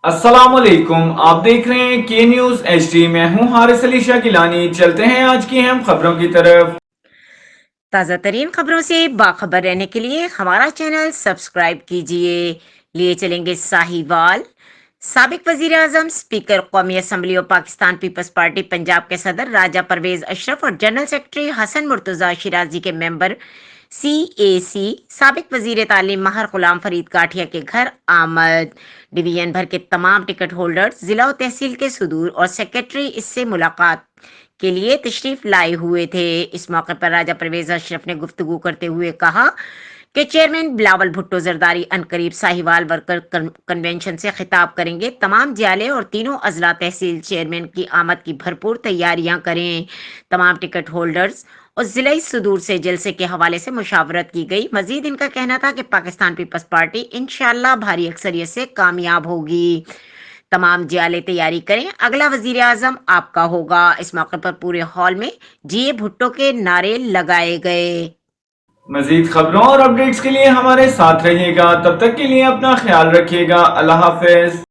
अस्सलामुअलैकुम, आप देख रहे हैं के न्यूज HD। मैं हूं हारिस अली शाह गिलानी। चलते हैं आज की अहम खबरों की तरफ। ताज़ा तरीन खबरों से बाखबर रहने के लिए हमारा चैनल सब्सक्राइब कीजिए। लिए चलेंगे साहिवाल। साबिक वजीर आजम, स्पीकर कौमी असम्बली और पाकिस्तान पीपल्स पार्टी पंजाब के सदर राजा परवेज अशरफ और जनरल सेक्रेटरी हसन मुर्तजा शिराजी के मेंबर CAC साबिक वजीर तालीम महर गुलाम फरीद काठिया के घर आमद। डिवीजन भर के तमाम टिकट होल्डर्स, जिला और तहसील के सुदूर और सेक्रेटरी इससे मुलाकात के लिए तशरीफ लाए हुए थे। इस मौके पर राजा परवेज अशरफ ने गुफ्तगू करते हुए कहा कि चेयरमैन बिलावल भुट्टो जरदारी अनकरीब साहिवाल वर्कर कन्वेंशन से खिताब करेंगे। तमाम जिले और तीनों अजला तहसील चेयरमैन की आमद की भरपूर तैयारियां करें। तमाम टिकट होल्डर्स और जिला सुदूर से जलसे के हवाले से मुशावरत की गई। मजीद इनका कहना था कि पाकिस्तान पीपल्स पार्टी इंशाल्लाह भारी अक्सरियत से कामयाब होगी। तमाम जिले तैयारी करें, अगला वजीर आजम आपका होगा। इस मौके पर पूरे हॉल में GA भुट्टो के नारे लगाए गए। मजीद खबरों और अपडेट्स के लिए हमारे साथ रहिएगा। तब तक के लिए अपना ख्याल रखिएगा। अल्लाह हाफिज।